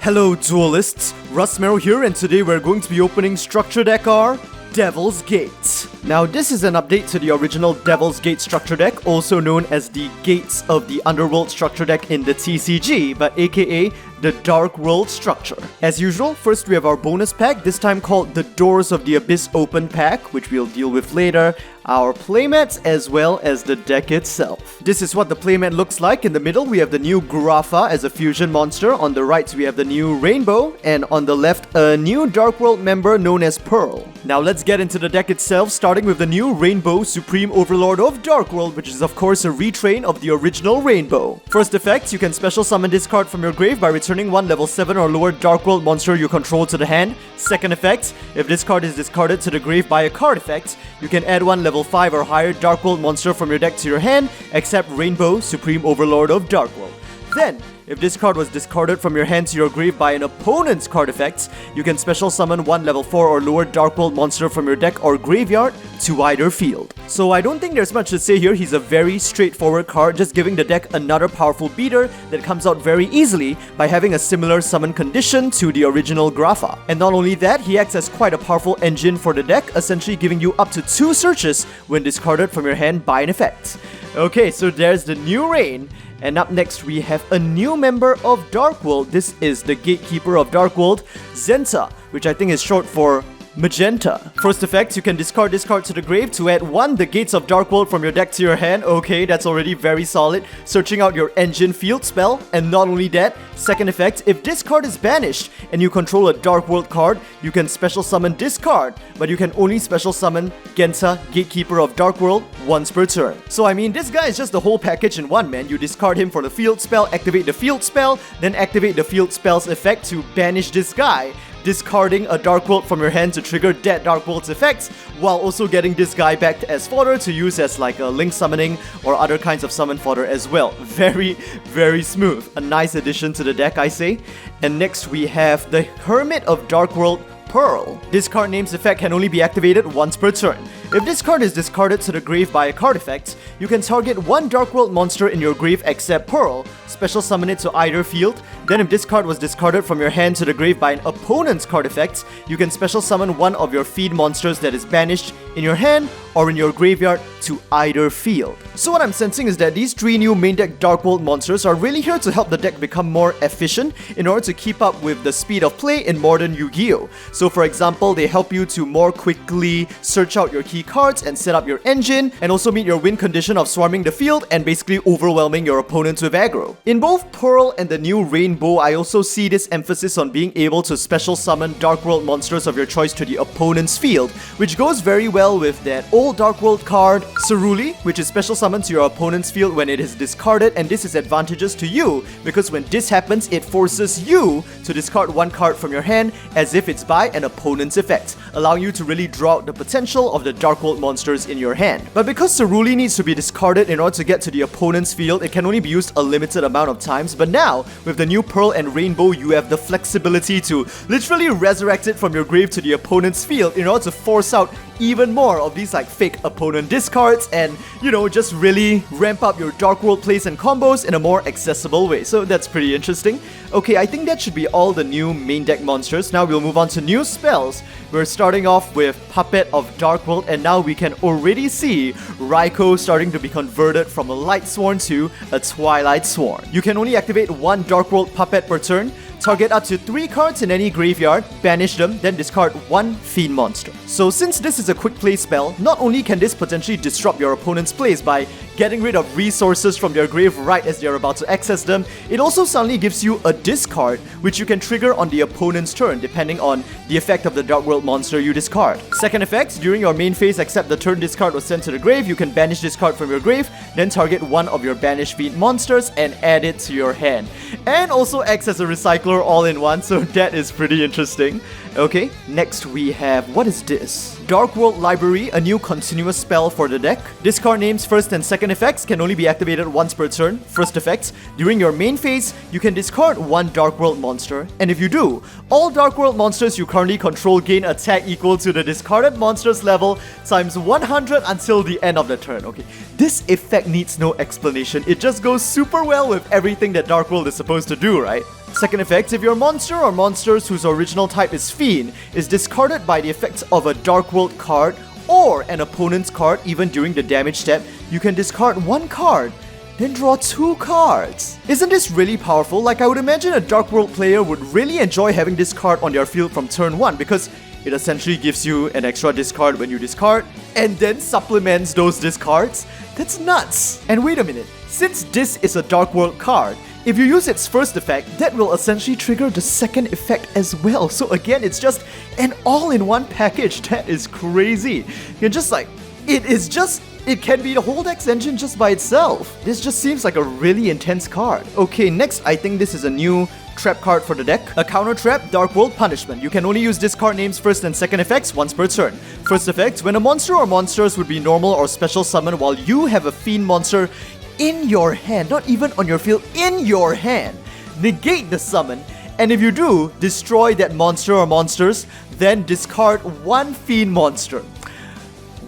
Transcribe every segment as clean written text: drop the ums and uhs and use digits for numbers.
Hello duelists, Rusmero here, and today we're going to be opening Structure Deck R, Devil's Gate. Now this is an update to the original Devil's Gate structure deck, also known as the Gates of the Underworld structure deck in the TCG, but aka the Dark World structure. As usual, first we have our bonus pack, this time called the Doors of the Abyss Open pack, which we'll deal with later, our playmats, as well as the deck itself. This is what the playmat looks like. In the middle, we have the new Grapha as a fusion monster. On the right, we have the new Reign-Beaux, and on the left, a new Dark World member known as Pearl. Now let's get into the deck itself, starting with the new Reign-Beaux Supreme Overlord of Dark World, which is of course a retrain of the original Reign-Beaux. First effect, you can special summon this card from your grave by returning one level 7 or lower Dark World monster you control to the hand. Second effect, if this card is discarded to the grave by a card effect, you can add one level 5 or higher Dark World monster from your deck to your hand, except Reign-Beaux Supreme Overlord of Dark World. Then, if this card was discarded from your hand to your grave by an opponent's card effect, you can special summon one level 4 or lower Dark World monster from your deck or graveyard to either field. So I don't think there's much to say here. He's a very straightforward card, just giving the deck another powerful beater that comes out very easily by having a similar summon condition to the original Grapha. And not only that, he acts as quite a powerful engine for the deck, essentially giving you up to 2 searches when discarded from your hand by an effect. Okay, so there's the new Reign. And up next, we have a new member of Dark World. This is the Gatekeeper of Dark World, Zenta, which I think is short for Magenta. First effect, you can discard this card to the grave to add one the Gates of Dark World from your deck to your hand. Okay, that's already very solid. Searching out your engine field spell. And not only that, second effect, if this card is banished and you control a Dark World card, you can special summon this card, but you can only special summon Genta, Gatekeeper of Dark World, once per turn. So I mean, this guy is just the whole package in one, man. You discard him for the field spell, activate the field spell, then activate the field spell's effect to banish this guy, discarding a Dark World from your hand to trigger that Dark World's effects, while also getting this guy back as fodder to use as like a link summoning or other kinds of summon fodder as well. Very, very smooth. A nice addition to the deck, I say. And next we have the Hermit of Dark World, Pearl. This card name's effect can only be activated once per turn. If this card is discarded to the grave by a card effect, you can target one Dark World monster in your grave except Pearl, special summon it to either field. Then if this card was discarded from your hand to the grave by an opponent's card effect, you can special summon one of your feed monsters that is banished in your hand or in your graveyard to either field. So what I'm sensing is that these 3 new main deck Dark World monsters are really here to help the deck become more efficient in order to keep up with the speed of play in modern Yu-Gi-Oh! So for example, they help you to more quickly search out your key cards and set up your engine, and also meet your win condition of swarming the field and basically overwhelming your opponents with aggro. In both Pearl and the new Reign-Beaux, I also see this emphasis on being able to special summon Dark World monsters of your choice to the opponent's field, which goes very well with that old Dark World card, Ceruli, which is special summoned to your opponent's field when it is discarded, and this is advantageous to you because when this happens, it forces you to discard one card from your hand as if it's by an opponent's effect, allowing you to really draw out the potential of the Dark World monsters in your hand. But because Ceruli needs to be discarded in order to get to the opponent's field, it can only be used a limited amount of times. But now, with the new Pearl and Reign-Beaux, you have the flexibility to literally resurrect it from your grave to the opponent's field in order to force out even more of these like fake opponent discards and, you know, just really ramp up your Dark World plays and combos in a more accessible way. So that's pretty interesting. Okay, I think that should be all the new main deck monsters. Now we'll move on to new spells. We're starting off with Puppet of Dark World, and now we can already see Raiko starting to be converted from a Light Sworn to a Twilight Sworn. You can only activate one Dark World Puppet per turn, target up to 3 cards in any graveyard, banish them, then discard one Fiend monster. So since this is a quick play spell, not only can this potentially disrupt your opponent's plays by getting rid of resources from their grave right as they're about to access them, it also suddenly gives you a discard, which you can trigger on the opponent's turn, depending on the effect of the Dark World monster you discard. Second effect, during your main phase, except the turn this card was sent to the grave, you can banish this card from your grave, then target one of your banished Fiend monsters and add it to your hand. And also acts as a recycler all in one, so that is pretty interesting. Okay, next we have, what is this? Dark World Library, a new continuous spell for the deck. This card name's first and second effects can only be activated once per turn. First effect, during your main phase, you can discard one Dark World monster, and if you do, all Dark World monsters you currently control gain attack equal to the discarded monster's level times 100 until the end of the turn. Okay, this effect needs no explanation. It just goes super well with everything that Dark World is supposed to do, right? Second effect, if your monster or monsters whose original type is Fiend is discarded by the effects of a Dark World card or an opponent's card even during the damage step, you can discard one card, then draw 2 cards. Isn't this really powerful? Like, I would imagine a Dark World player would really enjoy having this card on their field from turn 1 because it essentially gives you an extra discard when you discard and then supplements those discards. That's nuts! And wait a minute, since this is a Dark World card, if you use its first effect, that will essentially trigger the second effect as well. So again, it's just an all-in-one package. That is crazy. You're just like, it can be the whole deck's engine just by itself. This just seems like a really intense card. Okay, next, I think this is a new trap card for the deck. A counter trap, Dark World Punishment. You can only use this card name's first and second effects once per turn. First effect, when a monster or monsters would be normal or special summon while you have a Fiend monster in your hand, not even on your field, in your hand, negate the summon, and if you do, destroy that monster or monsters, then discard one Fiend monster.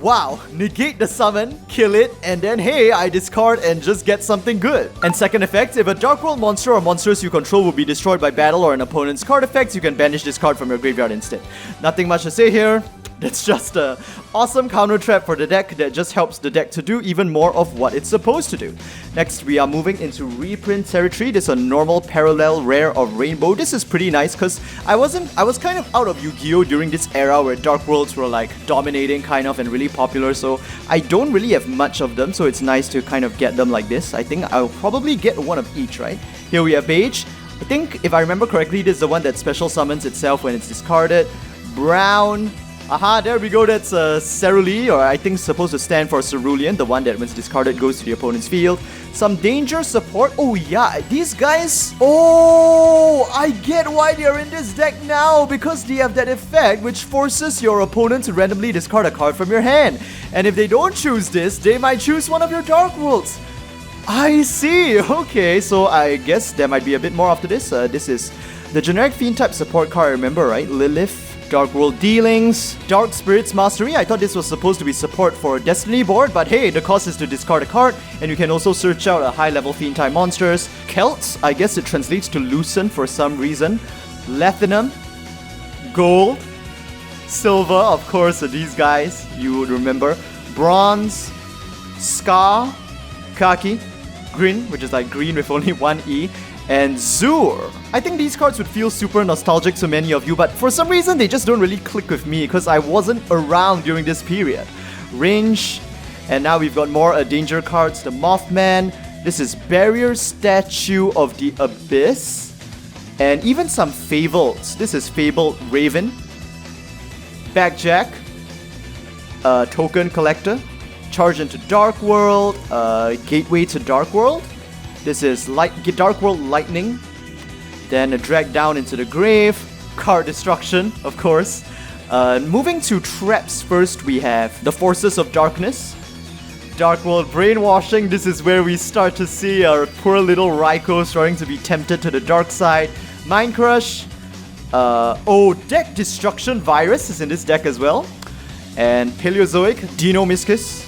Wow, negate the summon, kill it, and then hey, I discard and just get something good. And second effect, if a Dark World monster or monsters you control will be destroyed by battle or an opponent's card effects, you can banish this card from your graveyard instead. Nothing much to say here. That's just an awesome counter trap for the deck that just helps the deck to do even more of what it's supposed to do. Next, we are moving into reprint territory. This is a normal parallel rare of Reign-Beaux. This is pretty nice because I was kind of out of Yu-Gi-Oh during this era where Dark Worlds were like dominating kind of and really popular, so I don't really have much of them, so it's nice to kind of get them like this. I think I'll probably get one of each, right? Here we have Beige. I think if I remember correctly, this is the one that special summons itself when it's discarded. Brown. Aha, there we go, that's Cerule, or I think supposed to stand for Cerulean, the one that when it's discarded goes to the opponent's field. Some danger support. Oh yeah, these guys, oh, I get why they're in this deck now, because they have that effect which forces your opponent to randomly discard a card from your hand. And if they don't choose this, they might choose one of your Dark Worlds. I see, okay, so I guess there might be a bit more after this. This is the generic Fiend-Type support card, remember, right? Lilith. Dark World Dealings, Dark Spirits Mastery. I thought this was supposed to be support for a Destiny board, but hey, the cost is to discard a card, and you can also search out a high-level Fiend-Type monsters. Celts, I guess it translates to Loosen for some reason. Platinum, Gold, Silver, of course, these guys, you would remember. Bronze, Scar, Khaki, Green, which is like green with only one E, and Zur. I think these cards would feel super nostalgic to many of you, but for some reason they just don't really click with me because I wasn't around during this period. Range, and now we've got more danger cards. The Mothman, this is Barrier Statue of the Abyss, and even some Fables. This is Fabled Raven, Backjack, Token Collector, Charge into Dark World, Gateway to Dark World. This is Dark World Lightning, then a Drag Down into the Grave, Card Destruction, of course. Moving to traps first, we have the Forces of Darkness, Dark World Brainwashing. This is where we start to see our poor little Raikou starting to be tempted to the dark side. Mind Crush, Deck Destruction Virus is in this deck as well, and Paleozoic, Dino-Miscus.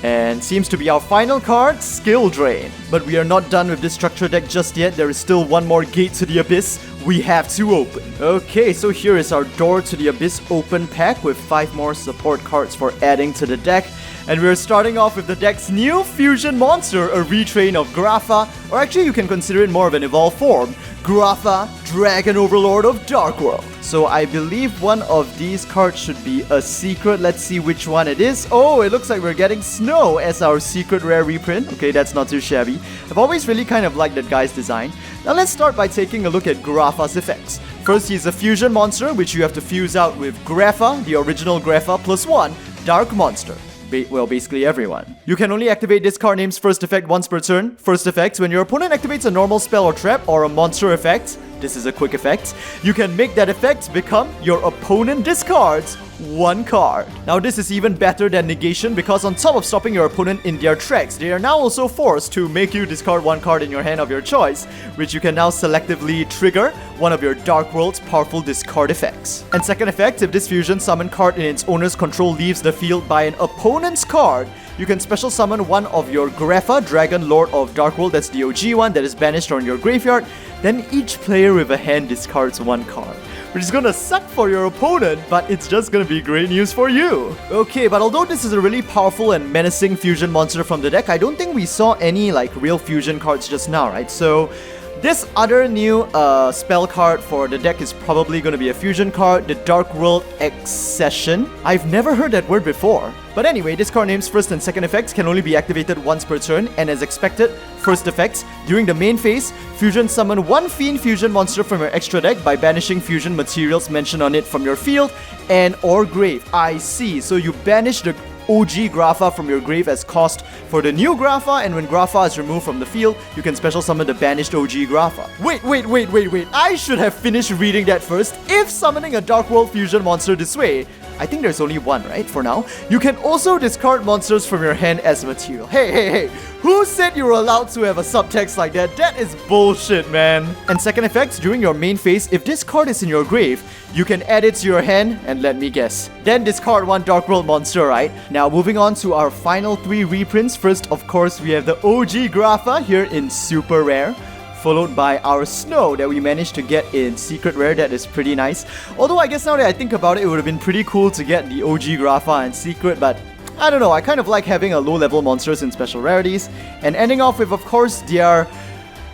And seems to be our final card, Skill Drain. But we are not done with this structure deck just yet. There is still one more gate to the Abyss we have to open. Okay, so here is our Door to the Abyss open pack with 5 more support cards for adding to the deck. And we're starting off with the deck's new fusion monster, a retrain of Grapha, or actually you can consider it more of an evolved form, Grapha, Dragon Overlord of Dark World. So I believe one of these cards should be a secret. Let's see which one it is. Oh, it looks like we're getting Snow as our secret rare reprint. Okay, that's not too shabby. I've always really kind of liked that guy's design. Now let's start by taking a look at Grapha's effects. First, he's a fusion monster, which you have to fuse out with Grapha, the original Grapha, plus 1 Dark Monster. Well, basically everyone. You can only activate this card name's first effect once per turn. First effect, when your opponent activates a normal spell or trap or a monster effect, this is a quick effect, you can make that effect become your opponent discards 1 card. Now this is even better than negation because on top of stopping your opponent in their tracks, they are now also forced to make you discard 1 card in your hand of your choice, which you can now selectively trigger one of your Dark World's powerful discard effects. And second effect, if this fusion summon card in its owner's control leaves the field by an opponent's card, you can special summon one of your Grapha, Dragon Lord of Darkworld, that's the OG one, that is banished on your graveyard. Then each player with a hand discards one card, which is gonna suck for your opponent, but it's just gonna be great news for you. Okay, but although this is a really powerful and menacing fusion monster from the deck, I don't think we saw any like real fusion cards just now, right? So this other new spell card for the deck is probably going to be a fusion card, the Darkworld Accession. I've never heard that word before. But anyway, this card name's first and second effects can only be activated once per turn, and as expected, first effects, during the main phase, fusion summon one Fiend fusion monster from your extra deck by banishing fusion materials mentioned on it from your field and or grave. I see, so you banish the OG Grapha from your grave as cost for the new Grapha, and when Grapha is removed from the field, you can special summon the banished OG Grapha. Wait, I should have finished reading that first. If summoning a Darkworld fusion monster this way, I think there's only one, right, for now, you can also discard monsters from your hand as material. Hey, who said you were allowed to have a subtext like that? That is bullshit, man. And second effects, during your main phase, if this card is in your grave, you can add it to your hand, and let me guess, then discard one Darkworld monster, right? Now, moving on to our final 3 reprints. First, of course, we have the OG Grapha here in Super Rare, followed by our Snow that we managed to get in Secret Rare. That is pretty nice. Although I guess now that I think about it, it would have been pretty cool to get the OG Grapha and Secret, but I don't know, I kind of like having a low-level monsters in special rarities. And ending off with, of course, their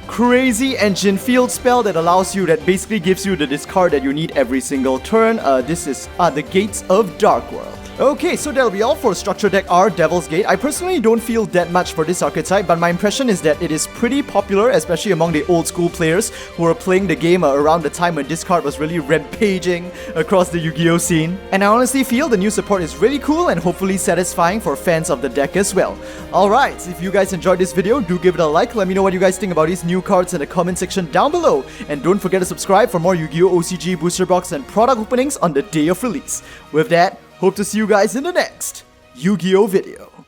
crazy engine field spell that allows you, that basically gives you the discard that you need every single turn. This is the Gates of Darkworld. Okay, so that'll be all for Structure Deck R, Devil's Gate. I personally don't feel that much for this archetype, but my impression is that it is pretty popular, especially among the old school players who were playing the game around the time when this card was really rampaging across the Yu-Gi-Oh scene. And I honestly feel the new support is really cool and hopefully satisfying for fans of the deck as well. Alright, if you guys enjoyed this video, do give it a like. Let me know what you guys think about these new cards in the comment section down below. And don't forget to subscribe for more Yu-Gi-Oh OCG booster box and product openings on the day of release. With that, hope to see you guys in the next Yu-Gi-Oh video.